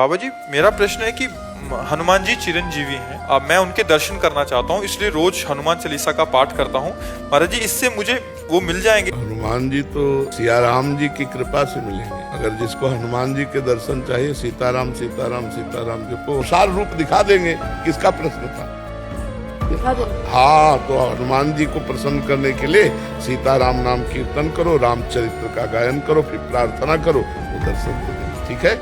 बाबा जी, मेरा प्रश्न है कि हनुमान जी चिरंजीवी हैं। अब मैं उनके दर्शन करना चाहता हूँ, इसलिए रोज हनुमान चालीसा का पाठ करता हूँ। महाराज जी, इससे मुझे वो मिल जाएंगे? हनुमान जी तो सियाराम जी की कृपा से मिलेंगे। अगर जिसको हनुमान जी के दर्शन चाहिए, सीताराम सीताराम सीताराम जी को सार रूप दिखा देंगे। किसका प्रश्न था? हाँ, तो हनुमान जी को प्रसन्न करने के लिए सीताराम नाम कीर्तन करो, रामचरित्र का गायन करो, फिर प्रार्थना करो, वो दर्शन को देंगे। ठीक है।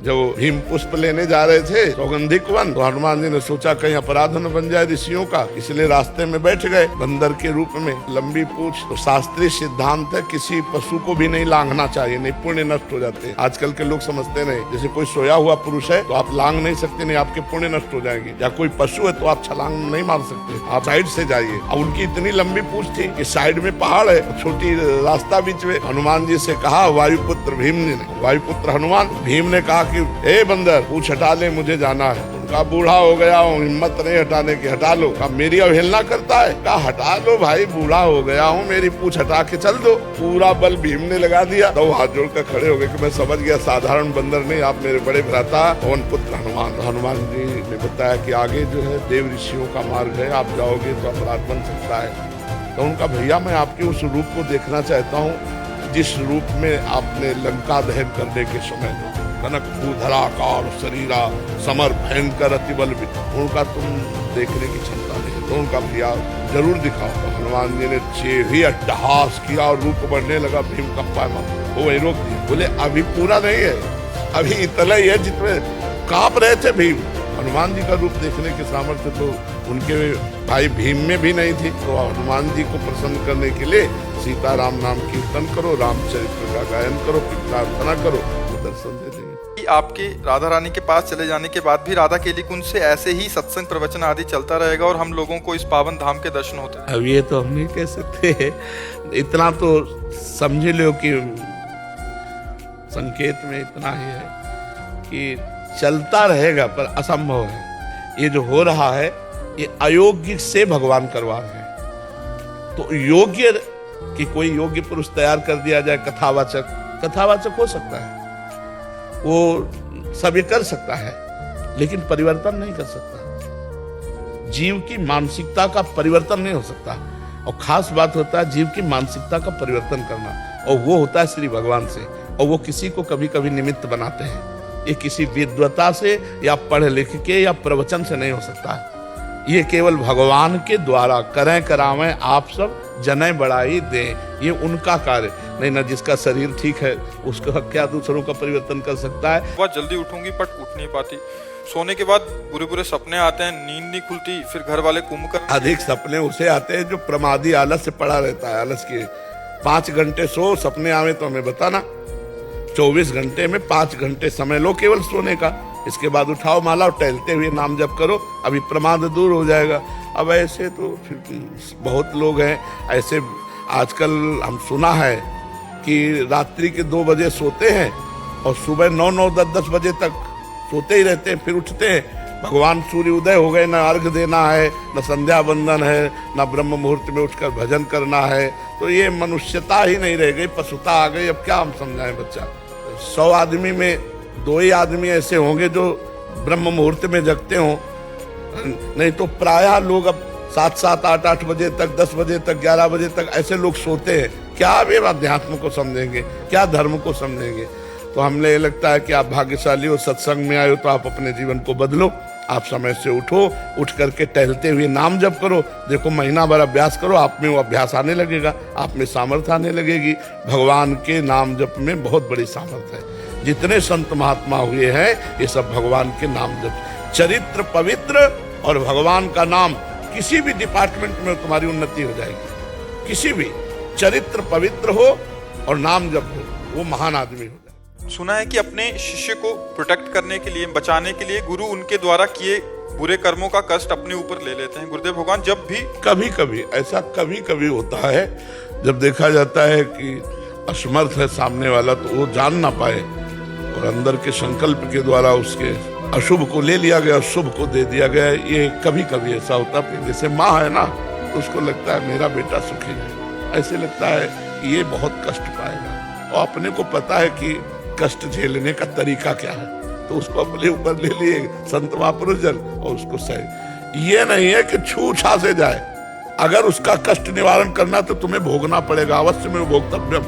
जब हिम पुष्प लेने जा रहे थे सौगंधिक वन, तो हनुमान जी ने सोचा कहीं अपराध न बन जाए ऋषियों का, इसलिए रास्ते में बैठ गए बंदर के रूप में, लंबी पूंछ। तो शास्त्रीय सिद्धांत है किसी पशु को भी नहीं लांघना चाहिए, नहीं पुण्य नष्ट हो जाते हैं। आजकल के लोग समझते नहीं, जैसे कोई सोया हुआ पुरुष है तो आप लांघ नहीं सकते, नहीं आपके पुण्य नष्ट हो जाएंगे, या कोई पशु है तो आप छलांग नहीं मार सकते, आप साइड से जाइए। अब उनकी इतनी लंबी पूंछ थी कि साइड में पहाड़ है, छोटी रास्ता बीच में। हनुमान जी से कहा वायुपुत्र भीम ने, वायुपुत्र हनुमान, भीम ने कहा कि ए बंदर, पूछ हटा ले, मुझे जाना है। उनका बूढ़ा हो गया हूँ, हिम्मत नहीं हटाने की, हटा लो। कहा मेरी अवहेलना करता है? कहा हटा लो भाई, बूढ़ा हो गया हूँ, मेरी पूछ हटा के चल दो। पूरा बल भीम ने लगा दिया। तो हाथ जोड़कर खड़े हो गए कि मैं समझ गया साधारण बंदर नहीं, आप मेरे बड़े भ्राता पवन पुत्र हनुमान। हनुमान जी ने बताया कि आगे जो है देव ऋषियों का मार्ग है, आप जाओगे तो अपराध बन सकता है। तो उनका भैया मैं आपके उस रूप को देखना चाहता हूँ जिस रूप में आपने लंका दहन करने के समय कनक भूधराकार शरीरा समर भयंकर अतिबल, उनका तुम देखने की क्षमता नहीं। तो उनका भैया जरूर दिखाओ। तो हनुमान जी ने भी अट्टहास किया और रूप बढ़ने लगा। भीम का पायमा वो वही रोक दिया, बोले अभी पूरा नहीं है, अभी इतना ही है जितने कांप रहे थे भीम। हनुमान जी का रूप देखने की सामर्थ्य तो उनके भाई भीम में भी नहीं थी। तो हनुमान जी को प्रसन्न करने के लिए सीताराम नाम कीर्तन करो, रामचरित्र का गायन करो, फिर प्रार्थना करो, दर्शन दे देंगे। आपके राधा रानी के पास चले जाने के बाद भी राधा केली कुंज से ऐसे ही सत्संग प्रवचन आदि चलता रहेगा और हम लोगों को इस पावन धाम के दर्शन होते हैं? अब ये तो हम नहीं कह सकते, इतना तो समझ लो कि संकेत में इतना ही है कि चलता रहेगा, पर असंभव है। ये जो हो रहा है ये अयोग्य से भगवान करवा रहे हैं। तो योग्य कि कोई योग्य पुरुष तैयार कर दिया जाए, कथावाचक हो सकता है, वो सब ये कर सकता है, लेकिन परिवर्तन नहीं कर सकता। जीव की मानसिकता का परिवर्तन नहीं हो सकता। और खास बात होता है जीव की मानसिकता का परिवर्तन करना, और वो होता है श्री भगवान से। और वो किसी को कभी कभी निमित्त बनाते हैं। ये किसी विद्वता से या पढ़ लिख के या प्रवचन से नहीं हो सकता। ये केवल भगवान के द्वारा करें करावें, आप सब जने बढ़ाई दें, ये उनका कार्य नहीं। ना जिसका शरीर ठीक है उसका क्या दूसरों का परिवर्तन कर सकता है। बहुत जल्दी उठूंगी पर उठ नहीं पाती, सोने के बाद बुरे बुरे सपने आते हैं, नींद नहीं खुलती, फिर घर वाले कुंभकर्ण। अधिक सपने उसे आते हैं जो प्रमादी आलस से पड़ा रहता है। आलस के 5 घंटे सो, सपने आवे तो हमें बताना। 24 घंटे में 5 घंटे समय लो केवल सोने का, इसके बाद उठाओ माला और टहलते हुए नाम जप करो, अभी प्रमाद दूर हो जाएगा। अब ऐसे तो फिर बहुत लोग हैं ऐसे। आजकल हम सुना है कि रात्रि के 2 बजे सोते हैं और सुबह 9, 10 बजे तक सोते ही रहते हैं, फिर उठते हैं। भगवान सूर्य उदय हो गए, न अर्घ देना है, न संध्या बंदन है, न ब्रह्म मुहूर्त में उठकर भजन करना है। तो ये मनुष्यता ही नहीं रह गई, पशुता आ गई। अब क्या हम समझाएं बच्चा? 100 आदमी में 2 ही आदमी ऐसे होंगे जो ब्रह्म मुहूर्त में जगते हों, नहीं तो प्रायः लोग अब 7, 8 बजे तक, 10 बजे तक, 11 बजे तक ऐसे लोग सोते हैं। क्या वे अध्यात्म को समझेंगे, क्या धर्म को समझेंगे? तो हमने ये लगता है कि आप भाग्यशाली हो, सत्संग में आए हो, तो आप अपने जीवन को बदलो। आप समय से उठो, उठ करके टहलते हुए नाम जप करो। देखो महीना भर अभ्यास करो, आप में वो अभ्यास आने लगेगा, आप में सामर्थ्य आने लगेगी। भगवान के नाम जप में बहुत बड़ी सामर्थ्य है। जितने संत महात्मा हुए हैं ये सब भगवान के नाम जप, चरित्र पवित्र और भगवान का नाम, किसी भी डिपार्टमेंट में तुम्हारी उन्नति हो जाएगी। किसी भी चरित्र पवित्र हो और नाम जप हो, वो महान आदमी हो जाए। सुना है कि अपने शिष्य को प्रोटेक्ट करने के लिए, बचाने के लिए गुरु उनके द्वारा किए बुरे कर्मों का कष्ट अपने ऊपर ले लेते हैं। गुरुदेव भगवान जब भी कभी कभी ऐसा कभी होता है, जब देखा जाता है कि असमर्थ है सामने वाला, तो वो जान ना पाए और अंदर के संकल्प के द्वारा उसके अशुभ को ले लिया गया, शुभ को दे दिया गया। ये कभी कभी ऐसा होता है। जैसे माँ है ना, तो उसको लगता है मेरा बेटा सुखी है, ऐसे लगता है कि ये बहुत कष्ट पाएगा, और अपने को पता है कि कष्ट झेलने का तरीका क्या है। तो उसको अपने ऊपर ले लिए संत महापुरुष जन और उसको सही। ये नहीं है कि छू छा से जाए, अगर उसका कष्ट निवारण करना तो तुम्हें भोगना पड़ेगा, अवश्य में भोक्तव्यम।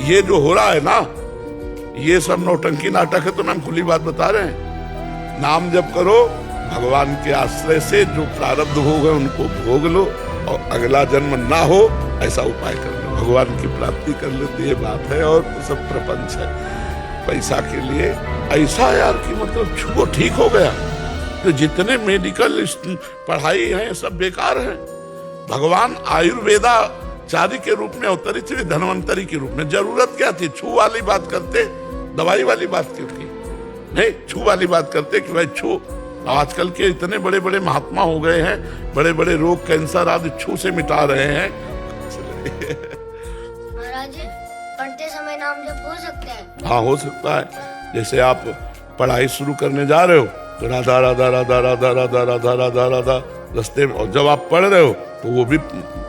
ये जो हो रहा है ना, ये सब नौटंकी नाटक है, तो हम खुली बात बता रहे हैं। नाम जप करो, भगवान के आश्रय से जो प्रारब्ध भोग है उनको भोग लो, और अगला जन्म ना हो ऐसा उपाय कर लो, भगवान की प्राप्ति कर लो। ये बात है, और तो सब प्रपंच है पैसा के लिए। ऐसा यार कि मतलब छुओ ठीक हो गया, तो जितने मेडिकल पढ़ाई है सब बेकार है। भगवान आयुर्वेदाचार्य के रूप में अवतरित हुए, धन्वंतरी के रूप में। जरूरत क्या थी? छू वाली बात करते, दवाई वाली बात क्यों की? नहीं, छू वाली बात करते कि भाई छू। आजकल के इतने बड़े बड़े महात्मा हो गए हैं, बड़े बड़े रोग, कैंसर आदि छू से मिटा रहे हैं। महाराज जी, पढ़ते समय नाम जप हो सकता है? हाँ, हो सकता है। जैसे आप पढ़ाई शुरू करने जा रहे हो तो राधा राधा राधा राधा राधा राधा राधा राधा रास्ते में, और जब आप पढ़ रहे हो तो वो भी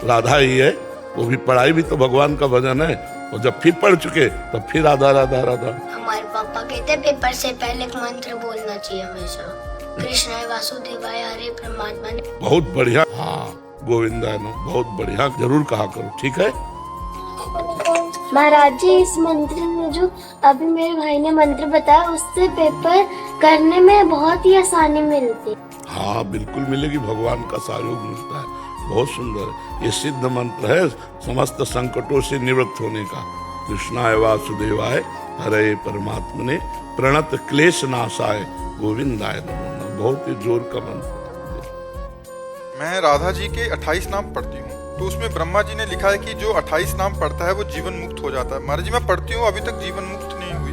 राधा ही है, वो भी पढ़ाई भी तो भगवान का भजन है। और जब फिर पढ़ चुके तब फिर राधा राधा राधा। हमारे पापा कहते हैं पेपर से पहले एक मंत्र बोलना चाहिए हमेशा, कृष्णाय वासुदेवाय हरे परमात्मा ने। बहुत बढ़िया। हाँ, गोविंदाय नमः, बहुत बढ़िया, जरूर कहा करो, ठीक है। महाराज जी, इस मंत्र में जो अभी मेरे भाई ने मंत्र बताया, उससे पेपर करने में बहुत ही आसानी मिलती। हाँ, बिल्कुल मिलेगी, भगवान का सहयोग मिलता है। बहुत सुंदर, ये सिद्ध मंत्र है समस्त संकटों से निवृत्त होने का। कृष्णाय वासुदेवाय हरे परमात्मने प्रणत क्लेश नाशाय गोविंदाय नमः। बहुत ही जोर का मंत्र। मैं राधा जी के 28 नाम पढ़ती हूँ, तो उसमें ब्रह्मा जी ने लिखा है कि जो 28 नाम पढ़ता है वो जीवन मुक्त हो जाता है। महाराज जी, मैं पढ़ती हूँ, अभी तक जीवन मुक्त नहीं हुई।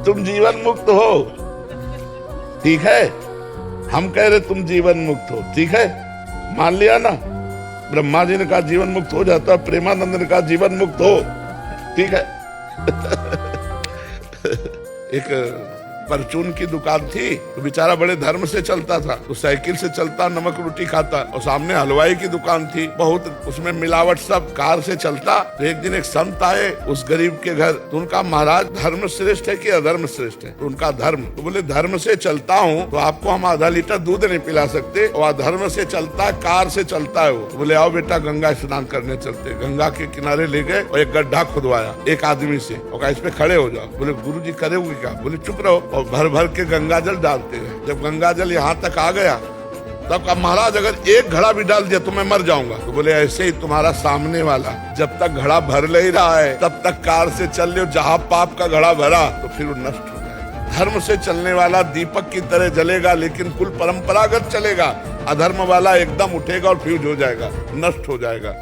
तुम जीवन मुक्त हो, ठीक है। हम कह रहे तुम जीवन मुक्त हो, ठीक है, मान लिया ना। ब्रह्मा जी ने कहा जीवन मुक्त हो जाता, प्रेमानंद ने कहा जीवन मुक्त हो, ठीक है। एक परचून की दुकान थी, तो बेचारा बड़े धर्म से चलता था, तो साइकिल से चलता, नमक रोटी खाता। और सामने हलवाई की दुकान थी, बहुत उसमें मिलावट, सब कार से चलता। तो एक दिन एक संत आए उस गरीब के घर, तो उनका महाराज धर्म श्रेष्ठ है कि अधर्म श्रेष्ठ है? तो उनका धर्म। तो बोले धर्म से चलता हूँ तो आपको हम आधा लीटर दूध नहीं पिला सकते, और अधर्म से चलता, कार से चलता है वो। तो बोले आओ बेटा गंगा स्नान करने चलते। गंगा के किनारे ले गए और एक गड्ढा खुदवाया एक आदमी से, और कहा इस पे खड़े हो जाओ। बोले गुरुजी करोगे क्या? बोले चुप रहो, और भर भर के गंगा जल डालते हैं। जब गंगा जल यहाँ तक आ गया, तब कहा महाराज अगर एक घड़ा भी डाल दिया तो मैं मर जाऊंगा। तो बोले ऐसे ही तुम्हारा सामने वाला जब तक घड़ा भर ले रहा है तब तक कार से चल लो, जहाँ पाप का घड़ा भरा तो फिर वो नष्ट हो जाएगा। धर्म से चलने वाला दीपक की तरह जलेगा, लेकिन कुल परंपरागत चलेगा। अधर्म वाला एकदम उठेगा और फ्यूज हो जाएगा, नष्ट हो जाएगा।